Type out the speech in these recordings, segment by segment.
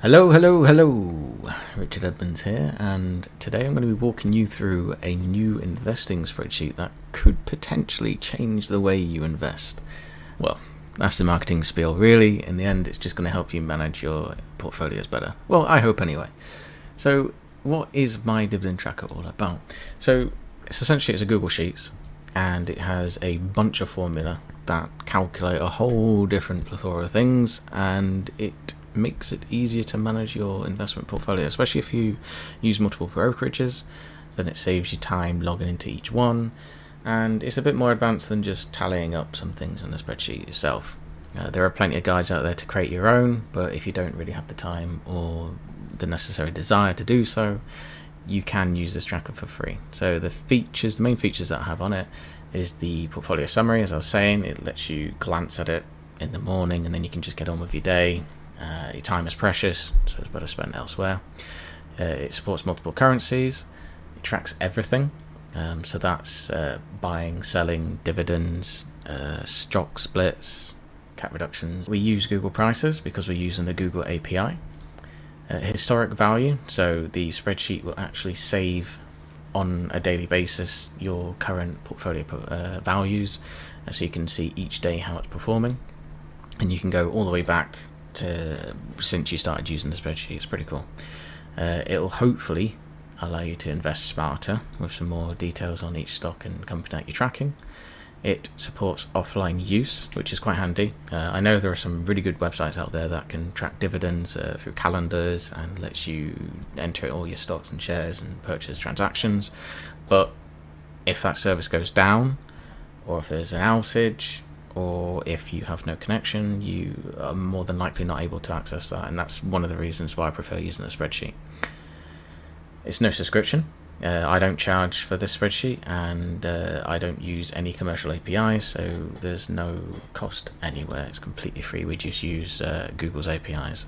Hello, hello, hello. Richard Edmonds here, and today I'm going to be walking you through a new investing spreadsheet that could potentially change the way you invest. Well, that's the marketing spiel, really. In the end, it's just going to help you manage your portfolios better. Well, I hope anyway. So, what is my dividend tracker all about? So, it's a Google Sheets, and it has a bunch of formula that calculate a whole different plethora of things, and it makes it easier to manage your investment portfolio, especially if you use multiple brokerages. Then it saves you time logging into each one, and it's a bit more advanced than just tallying up some things on the spreadsheet yourself. There are plenty of guides out there to create your own, but if you don't really have the time or the necessary desire to do so, you can use this tracker for free. So the main features that I have on it is the portfolio summary. As I was saying, it lets you glance at it in the morning and then you can just get on with your day. Your time is precious, so it's better spent elsewhere. It supports multiple currencies. It tracks everything. So that's buying, selling, dividends, stock splits, cap reductions. We use Google Prices because we're using the Google API. Historic value, so the spreadsheet will actually save on a daily basis your current portfolio values, so you can see each day how it's performing, and you can go all the way back to since you started using the spreadsheet. It's pretty cool. It'll hopefully allow you to invest smarter with some more details on each stock and company that you're tracking. It supports offline use, which is quite handy. I know there are some really good websites out there that can track dividends through calendars and lets you enter all your stocks and shares and purchase transactions. But if that service goes down, or if there's an outage, or if you have no connection, you are more than likely not able to access that, and that's one of the reasons why I prefer using a spreadsheet. It's no subscription. I don't charge for this spreadsheet, and I don't use any commercial APIs, so there's no cost anywhere. It's completely free. We just use Google's APIs,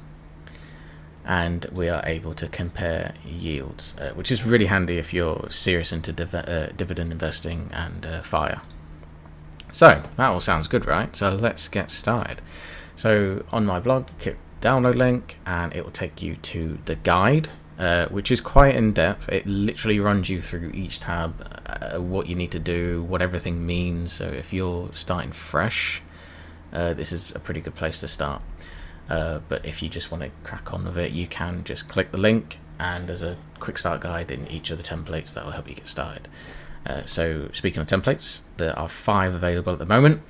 and we are able to compare yields, which is really handy if you're serious into dividend investing and FIRE. So that all sounds good, right? So let's get started. So on my blog, click download link and it will take you to the guide, which is quite in depth. It literally runs you through each tab, what you need to do, what everything means. So if you're starting fresh, this is a pretty good place to start. But if you just want to crack on with it, you can just click the link, and there's a quick start guide in each of the templates that will help you get started. So speaking of templates, there are 5 available at the moment.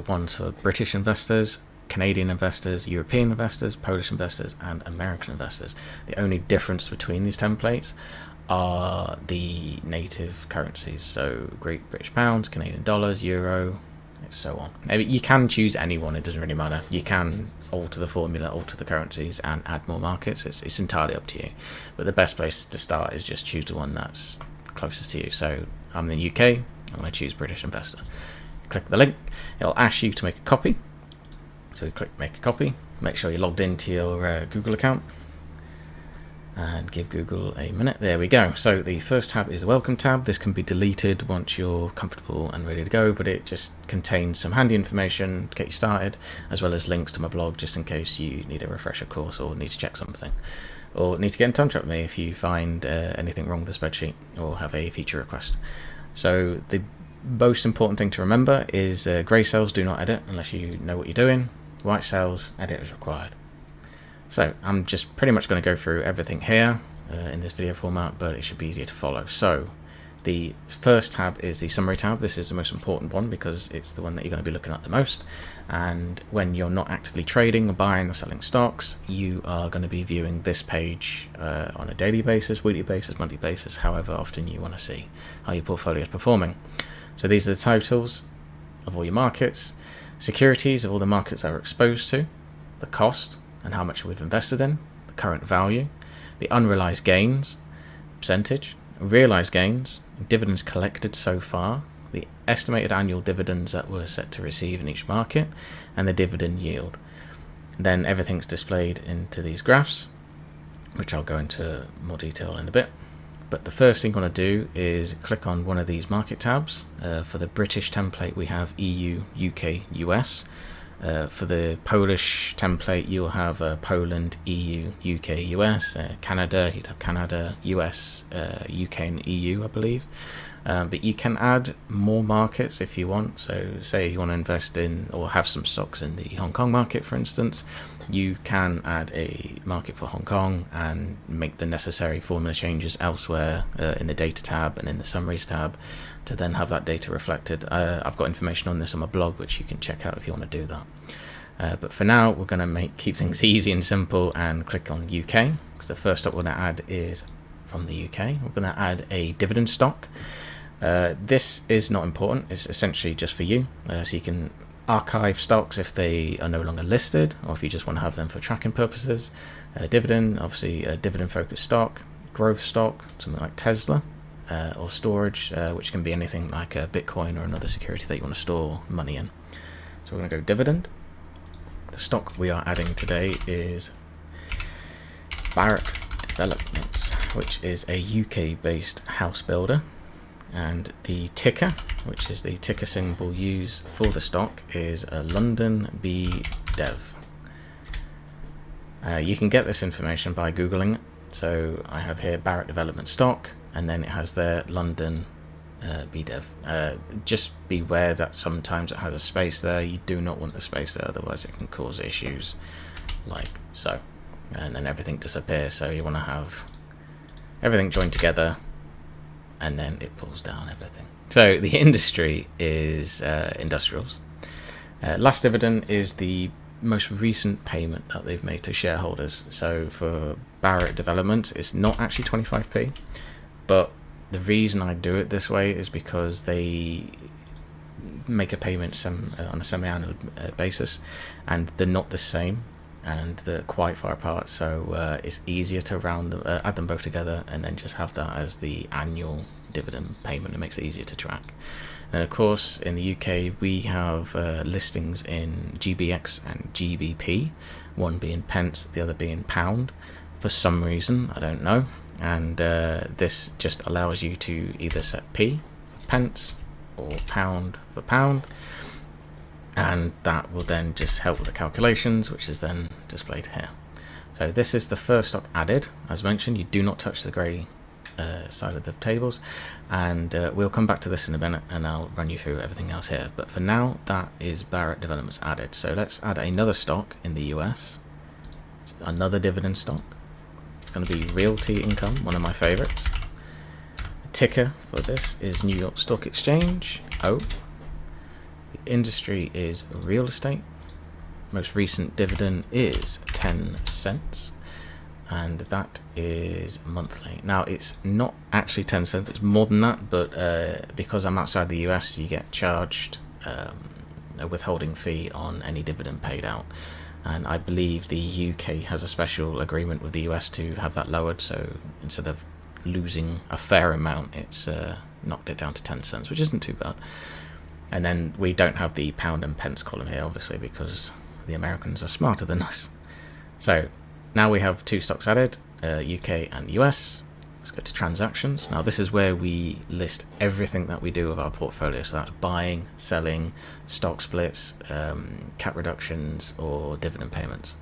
One's for British investors, Canadian investors, European investors, Polish investors, and American investors. The only difference between these templates are the native currencies, so Great British Pounds, Canadian dollars, Euro, and so on. Maybe you can choose any one, it doesn't really matter. You can alter the formula, alter the currencies, and add more markets. It's entirely up to you. But the best place to start is just choose the one that's closest to you. So I'm in the UK, I'm going to choose British investor. Click the link, it'll ask you to make a copy. So we click make a copy, make sure you're logged into your Google account, and give Google a minute. There we go. So the first tab is the welcome tab. This can be deleted once you're comfortable and ready to go, but it just contains some handy information to get you started, as well as links to my blog just in case you need a refresher course or need to check something, or need to get in touch with me if you find anything wrong with the spreadsheet or have a feature request. So the most important thing to remember is grey cells do not edit unless you know what you're doing. White cells, edit is required. So I'm just pretty much going to go through everything here in this video format, but it should be easier to follow. So the first tab is the summary tab. This is the most important one because it's the one that you're going to be looking at the most. And when you're not actively trading or buying or selling stocks, you are going to be viewing this page on a daily basis, weekly basis, monthly basis, however often you want to see how your portfolio is performing. So these are the totals of all your markets, securities of all the markets that are exposed to, the cost and how much we've invested in, the current value, the unrealized gains, percentage, realized gains, dividends collected so far, the estimated annual dividends that we're set to receive in each market, and the dividend yield. Then everything's displayed into these graphs, which I'll go into more detail in a bit. But the first thing you want to do is click on one of these market tabs. For the British template, we have EU, UK, US. For the Polish template, you'll have Poland, EU, UK, US, Canada. You'd have Canada, US, UK, and EU, I believe. But you can add more markets if you want. So say you want to invest in or have some stocks in the Hong Kong market, for instance, you can add a market for Hong Kong and make the necessary formula changes elsewhere in the data tab and in the summaries tab to then have that data reflected. I've got information on this on my blog, which you can check out if you want to do that. But for now, we're going to keep things easy and simple and click on UK, because the first stock we're going to add is from the UK. We're going to add a dividend stock. This is not important. It's essentially just for you, so you can archive stocks if they are no longer listed, or if you just want to have them for tracking purposes. Dividend, obviously a dividend focused stock, growth stock, something like Tesla, or storage, which can be anything like a Bitcoin or another security that you want to store money in. So we're going to go dividend. The stock we are adding today is Barratt Developments, which is a UK based house builder. And the ticker, which is the ticker symbol used for the stock, is a London BDEV. You can get this information by Googling it. So I have here Barratt Development stock, and then it has there London BDEV. Just beware that sometimes it has a space there. You do not want the space there, otherwise it can cause issues like so. And then everything disappears. So you want to have everything joined together, and then it pulls down everything. So the industry is industrials. Last dividend is the most recent payment that they've made to shareholders. So for Barratt Developments, it's not actually 25p, but the reason I do it this way is because they make a payment on a semi-annual basis, and they're not the same, and they're quite far apart, so it's easier to add them both together and then just have that as the annual dividend payment. It makes it easier to track. And of course, in the UK, we have listings in GBX and GBP, one being pence, the other being pound, for some reason, I don't know. And this just allows you to either set P for pence or pound for pound, and that will then just help with the calculations, which is then displayed here. So this is the first stock added. As mentioned, you do not touch the grey side of the tables, and we'll come back to this in a minute and I'll run you through everything else here. But for now, that is Barratt Developments added. So let's add another stock in the US, another dividend stock. It's going to be Realty Income, one of my favorites. The ticker for this is New York Stock Exchange, O. The industry is real estate. Most recent dividend is 10 cents, and that is monthly. Now, it's not actually 10 cents, it's more than that, but because I'm outside the US, you get charged a withholding fee on any dividend paid out. And I believe the UK has a special agreement with the US to have that lowered, so instead of losing a fair amount, it's knocked it down to 10 cents, which isn't too bad. And then we don't have the pound and pence column here, obviously, because the Americans are smarter than us. So now we have two stocks added, UK and US. Let's go to transactions. Now this is where we list everything that we do with our portfolio. So that's buying, selling, stock splits, cap reductions, or dividend payments.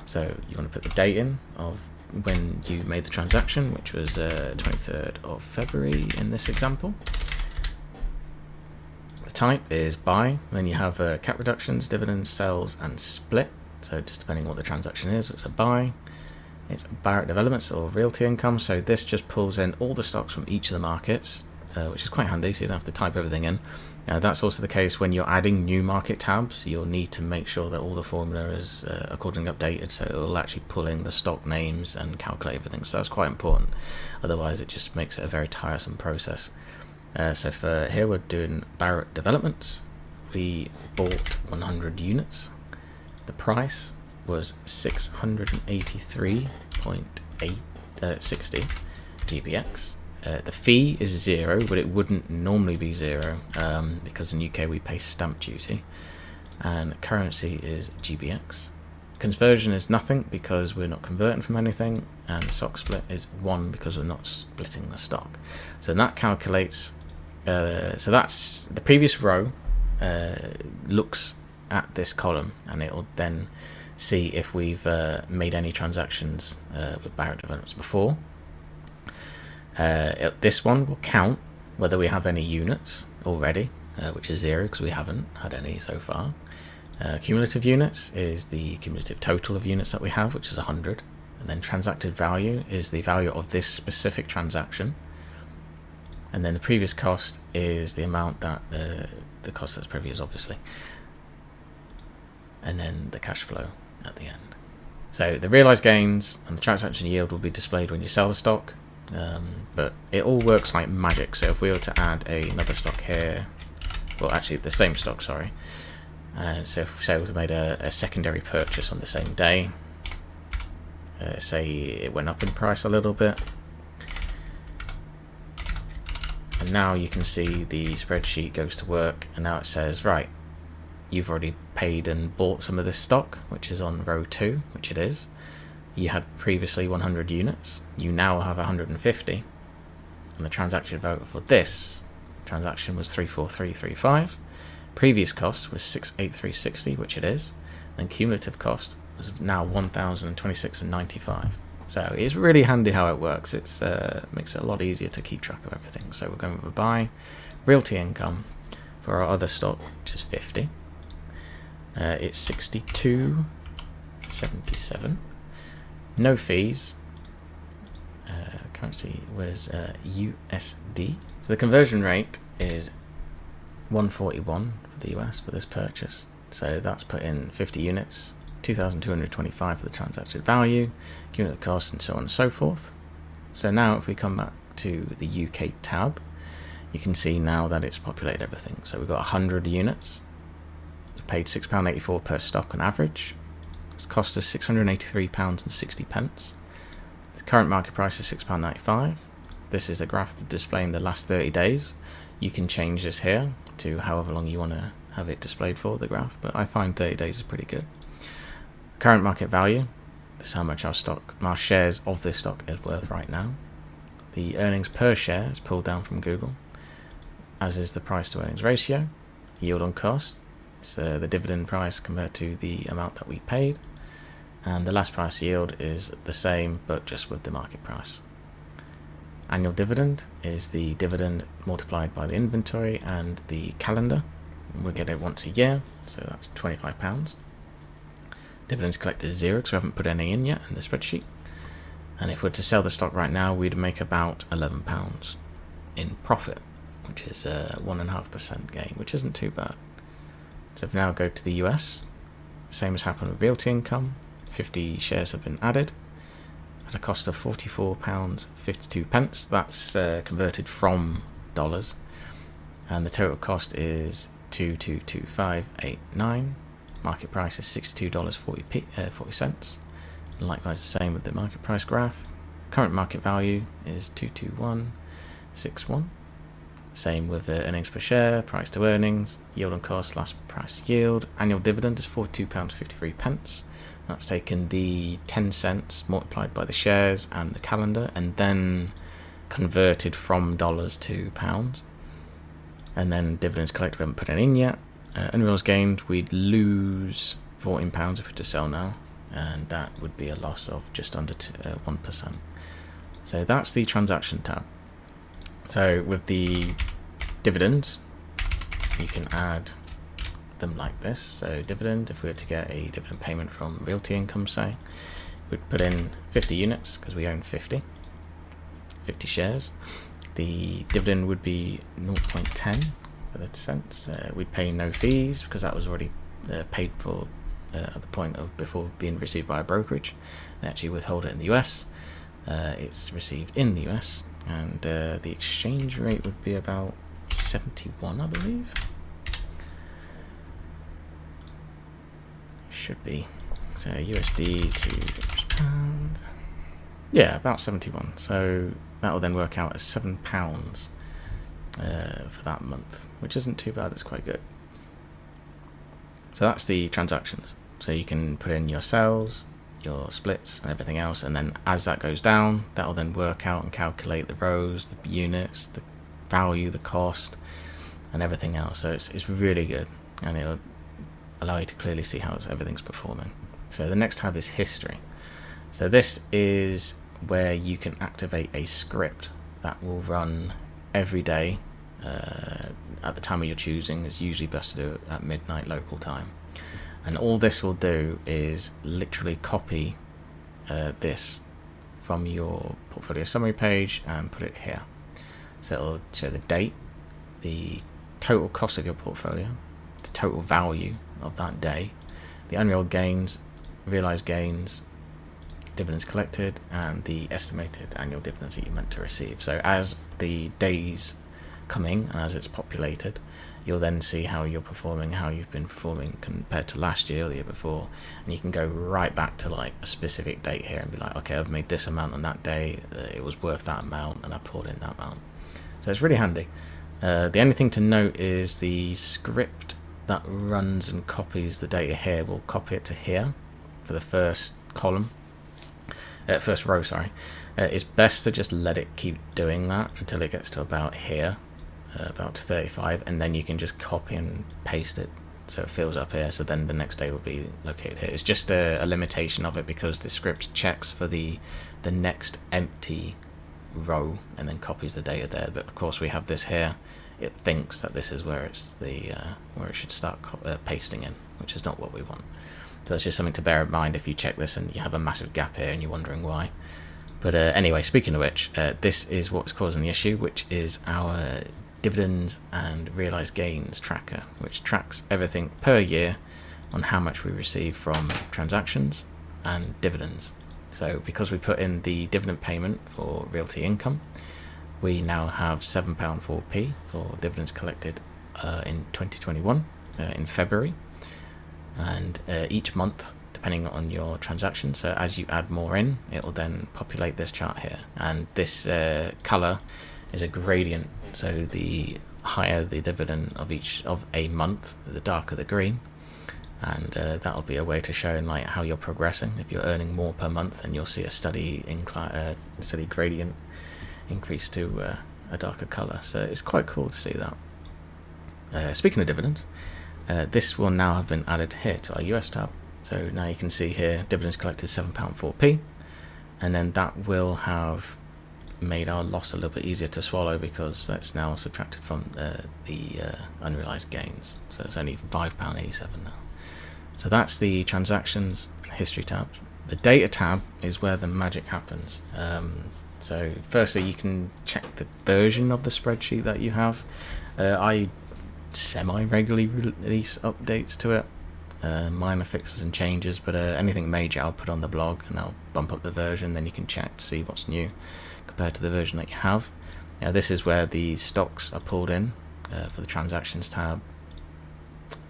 So you want to put the date in of when you made the transaction, which was 23rd of February in this example. Type is buy, then you have cap reductions, dividends, sells, and split. So just depending on what the transaction is, it's a buy. It's Barratt Developments or Realty Income. So this just pulls in all the stocks from each of the markets, which is quite handy, so you don't have to type everything in. That's also the case when you're adding new market tabs. You'll need to make sure that all the formula is accordingly updated, so it will actually pull in the stock names and calculate everything. So that's quite important. Otherwise, it just makes it a very tiresome process. So for here we're doing Barratt Developments. We bought 100 units. The price was 683.60 GBX. The fee is 0, but it wouldn't normally be 0 because in UK we pay stamp duty. And currency is GBX. Conversion is nothing because we're not converting from anything, and the stock split is 1 because we're not splitting the stock. So that calculates. So that's the previous row looks at this column, and it will then see if we've made any transactions with Barrett Developments before. This one will count whether we have any units already, which is 0 because we haven't had any so far. Cumulative units is the cumulative total of units that we have, which is 100. And then transacted value is the value of this specific transaction. And then the previous cost is the amount that the cost that's previous, obviously. And then the cash flow at the end. So the realized gains and the transaction yield will be displayed when you sell the stock. But it all works like magic. So if we were to add another stock here, well, actually the same stock, sorry. So if say we made a secondary purchase on the same day, say it went up in price a little bit, and now you can see the spreadsheet goes to work, and now it says, right, you've already paid and bought some of this stock, which is on row 2, which it is. You had previously 100 units, you now have 150, and the transaction value for this transaction was 34335. Previous cost was 68360, which it is, and cumulative cost was now 1026.95. So it's really handy how it works. It makes it a lot easier to keep track of everything. So we're going with a buy, realty income for our other stock, which is 50. It's 62.77. No fees. Currency was USD. So the conversion rate is 141 for the US for this purchase. So that's put in 50 units, 2,225 for the transacted value, cumulative cost, and so on and so forth. So now if we come back to the UK tab, you can see now that it's populated everything. So we've got 100 units. We've paid £6.84 per stock on average. It's cost us £683.60. The current market price is £6.95. This is the graph displaying the last 30 days. You can change this here to however long you want to have it displayed for, the graph, but I find 30 days is pretty good. Current market value, this is how much our shares of this stock is worth right now. The earnings per share is pulled down from Google, as is the price to earnings ratio. Yield on cost, it's the dividend price compared to the amount that we paid, and the last price yield is the same but just with the market price. Annual dividend is the dividend multiplied by the inventory and the calendar. We'll get it once a year, so that's £25. Dividends collected is 0 because we haven't put any in yet in the spreadsheet. And if we're to sell the stock right now, we'd make about £11 in profit, which is a 1.5% gain, which isn't too bad. So if we now go to the US, same as happened with realty income, 50 shares have been added at a cost of £44.52. That's converted from dollars, and the total cost is 222,589. Market price is $62.40. Likewise the same with the market price graph. Current market value is 22161. Same with earnings per share, price to earnings, yield on cost, last price yield. Annual dividend is £42.53. That's taken the 10 cents multiplied by the shares and the calendar, and then converted from dollars to pounds. And then dividends collected, we haven't put any in yet. Unrealized gained, we'd lose £14 if we were to sell now, and that would be a loss of just under 1%. So that's the transaction tab. So with the dividends, you can add them like this. So dividend, if we were to get a dividend payment from realty income, say, we'd put in 50 units because we own 50 shares. The dividend would be 0.10 for the cents. We'd pay no fees because that was already paid for at the point of before being received by a brokerage. They actually withhold it in the US. It's received in the US, and the exchange rate would be about 71, I believe. Should be. So USD to pound. Yeah, about 71. So that will then work out as £7 for that month, which isn't too bad. That's quite good. So that's the transactions. So you can put in your sales, your splits, and everything else, and then as that goes down, that will then work out and calculate the rows, the units, the value, the cost, and everything else. So it's really good, and allow you to clearly see how everything's performing. So the next tab is history. So this is where you can activate a script that will run every day at the time of your choosing. It's usually best to do it at midnight local time. And all this will do is literally copy this from your portfolio summary page and put it here. So it'll show the date, the total cost of your portfolio, the total value of that day, the unrealized gains, realized gains, dividends collected, and the estimated annual dividends that you meant to receive. So as the days coming and as it's populated, you'll then see how you're performing, how you've been performing compared to last year or the year before, and you can go right back to like a specific date here and be like, okay, I've made this amount on that day, it was worth that amount, and I poured in that amount. So it's really handy. The only thing to note is the script that runs and copies the data here will copy it to here for the first column, first row, sorry. It's best to just let it keep doing that until it gets to about here, about 35, and then you can just copy and paste it so it fills up here, so then the next day will be located here. It's just a limitation of it because the script checks for the next empty row and then copies the data there, but of course we have this here. It thinks that this is where it's where it should start pasting in, which is not what we want. So that's just something to bear in mind if you check this and you have a massive gap here and you're wondering why. But anyway, speaking of which, this is what's causing the issue, which is our dividends and realized gains tracker, which tracks everything per year on how much we receive from transactions and dividends. So because we put in the dividend payment for realty income, we now have £7.4p for dividends collected in 2021 in February, and each month depending on your transaction. So as you add more in, it will then populate this chart here, and this color is a gradient. So the higher the dividend of a month, the darker the green, and that'll be a way to show like how you're progressing. If you're earning more per month, then you'll see a steady gradient increase to a darker color. So it's quite cool to see that. Speaking of dividends, this will now have been added here to our US tab. So now you can see here dividends collected £7.4p, and then that will have made our loss a little bit easier to swallow because that's now subtracted from the unrealized gains. So it's only £5.87 now. So that's the transactions and history tab. The data tab is where the magic happens. So firstly, you can check the version of the spreadsheet that you have. I semi-regularly release updates to it, minor fixes and changes, but anything major I'll put on the blog and I'll bump up the version, then you can check to see what's new compared to the version that you have. Now this is where the stocks are pulled in for the transactions tab,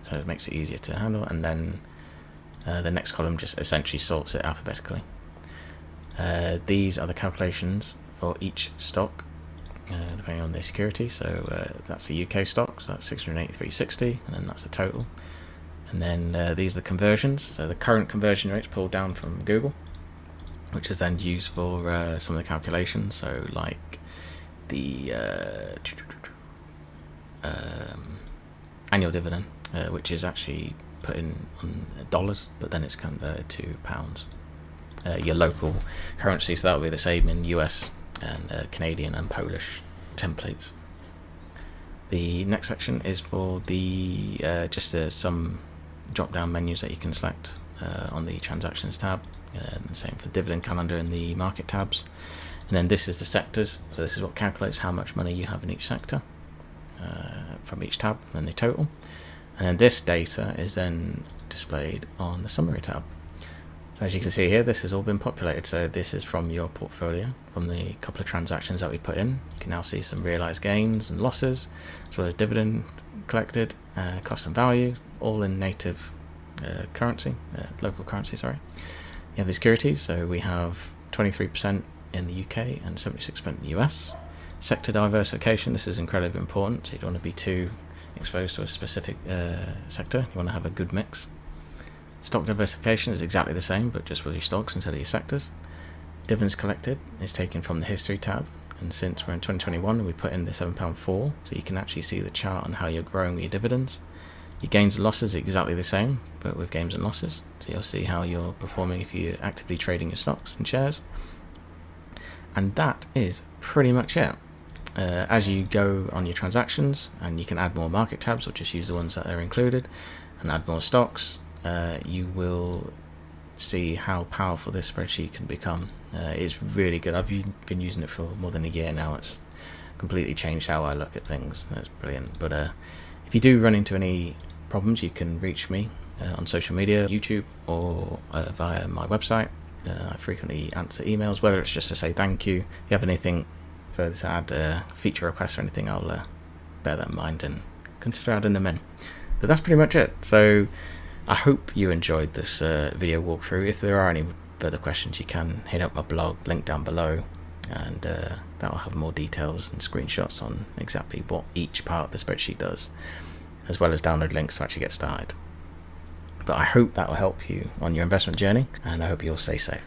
so it makes it easier to handle, and then the next column just essentially sorts it alphabetically. These are the calculations for each stock depending on the security. So that's a UK stock, so that's 683.60, and then that's the total. And then these are the conversions. So the current conversion rate's pulled down from Google, which is then used for some of the calculations. So like the annual dividend, which is actually put in on dollars, but then it's converted to pounds. Your local currency, so that will be the same in US and Canadian and Polish templates. The next section is for the just some drop-down menus that you can select on the transactions tab, and the same for dividend calendar in the market tabs. And then this is the sectors, so this is what calculates how much money you have in each sector from each tab, and then the total. And then this data is then displayed on the summary tab. So as you can see here, this has all been populated. So this is from your portfolio, from the couple of transactions that we put in. You can now see some realized gains and losses, as well as dividend collected, cost and value, all in native currency, local currency, sorry. You have the securities, so we have 23% in the UK and 76% in the US. Sector diversification, this is incredibly important, so you don't want to be too exposed to a specific sector. You want to have a good mix. Stock diversification is exactly the same, but just with your stocks instead of your sectors. Dividends collected is taken from the history tab, and since we're in 2021, we put in the £7.4, so you can actually see the chart on how you're growing your dividends. Your gains and losses are exactly the same, but with gains and losses. So you'll see how you're performing if you're actively trading your stocks and shares. And that is pretty much it. As you go on your transactions, and you can add more market tabs or just use the ones that are included, and add more stocks, you will see how powerful this spreadsheet can become. It's really good. I've been using it for more than a year now. It's completely changed how I look at things. It's brilliant. But if you do run into any problems, you can reach me on social media, YouTube, or via my website. I frequently answer emails, whether it's just to say thank you. If you have anything further to add, feature requests or anything, I'll bear that in mind and consider adding them in. But that's pretty much it. So I hope you enjoyed this video walkthrough. If there are any further questions, you can hit up my blog, link down below, and that will have more details and screenshots on exactly what each part of the spreadsheet does, as well as download links to actually get started. But I hope that will help you on your investment journey, and I hope you'll stay safe.